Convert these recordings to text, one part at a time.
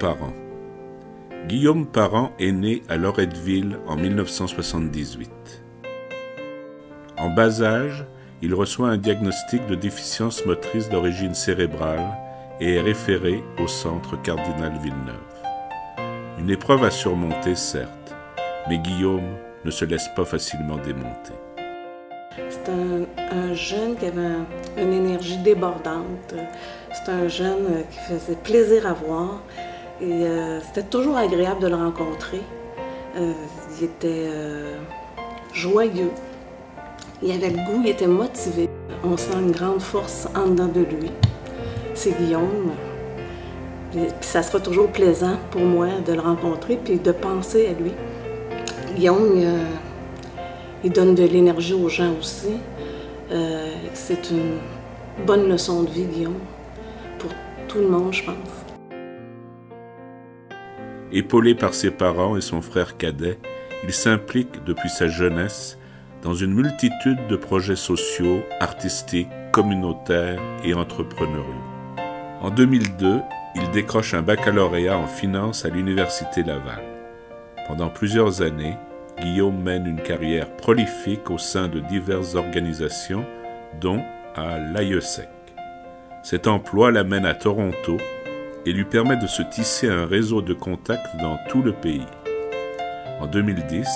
Parent. Guillaume Parent est né à Loretteville en 1978. En bas âge, il reçoit un diagnostic de déficience motrice d'origine cérébrale et est référé au centre Cardinal Villeneuve. Une épreuve à surmonter, certes, mais Guillaume ne se laisse pas facilement démonter. C'est un jeune qui avait une énergie débordante. C'est un jeune qui faisait plaisir à voir et c'était toujours agréable de le rencontrer. Il était joyeux, il avait le goût, il était motivé. On sent une grande force en dedans de lui. C'est Guillaume. Puis ça sera toujours plaisant pour moi de le rencontrer puis de penser à lui. Guillaume, il donne de l'énergie aux gens aussi. C'est une bonne leçon de vie, Guillaume, pour tout le monde, je pense. Épaulé par ses parents et son frère cadet, il s'implique depuis sa jeunesse dans une multitude de projets sociaux, artistiques, communautaires et entrepreneuriaux. En 2002, il décroche un baccalauréat en finance à l'Université Laval. Pendant plusieurs années, Guillaume mène une carrière prolifique au sein de diverses organisations, dont à l'AIESEC. Cet emploi l'amène à Toronto et lui permet de se tisser un réseau de contacts dans tout le pays. En 2010,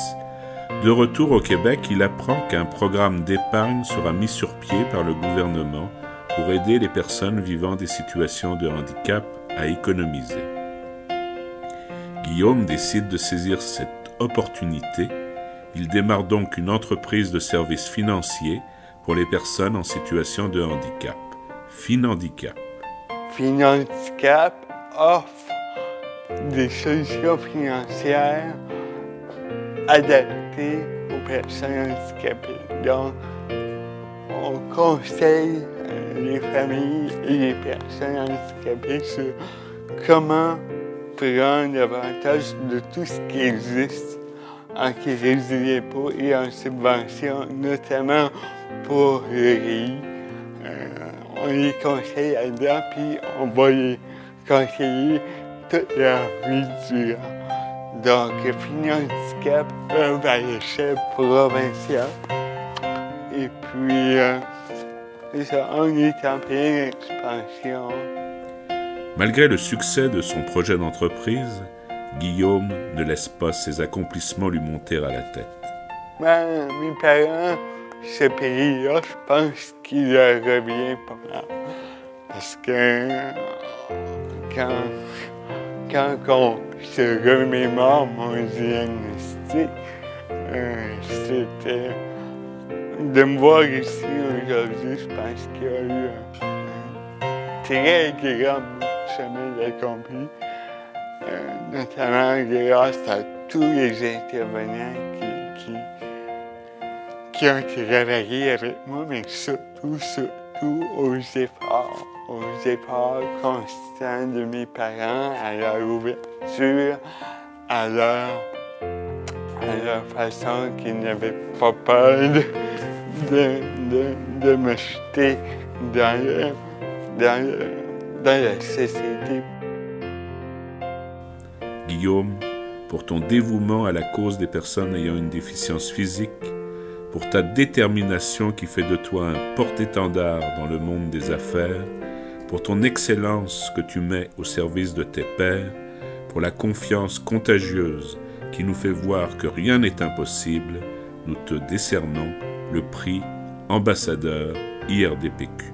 de retour au Québec, il apprend qu'un programme d'épargne sera mis sur pied par le gouvernement pour aider les personnes vivant des situations de handicap à économiser. Guillaume décide de saisir cette opportunité. Il démarre donc une entreprise de services financiers pour les personnes en situation de handicap, Finhandicap. Finhandicap offre des solutions financières adaptées aux personnes handicapées. Donc, on conseille les familles et les personnes handicapées sur comment prendre avantage de tout ce qui existe en crédit d'impôt et en subvention, notamment pour le riz. On les conseille là-dedans, puis on va les conseiller toute leur vie durant. Donc, Finhandicap œuvre à l'échelle provinciale. Et puis, on est en pleine expansion. Malgré le succès de son projet d'entreprise, Guillaume ne laisse pas ses accomplissements lui monter à la tête. Mes parents, ce pays-là, je pense qu'il leur revient pas mal. Parce que quand on se remémore mon diagnostic, c'était de me voir ici aujourd'hui, je pense qu'il y a eu un très grand chemin accompli, notamment grâce à tous les intervenants qui ont travaillé avec moi, mais surtout aux efforts constants de mes parents, à leur ouverture, à leur façon qu'ils n'avaient pas peur de me jeter dans la société. Guillaume, pour ton dévouement à la cause des personnes ayant une déficience physique, pour ta détermination qui fait de toi un porte-étendard dans le monde des affaires, pour ton excellence que tu mets au service de tes pairs, pour la confiance contagieuse qui nous fait voir que rien n'est impossible, nous te décernons le prix Ambassadeur IRDPQ.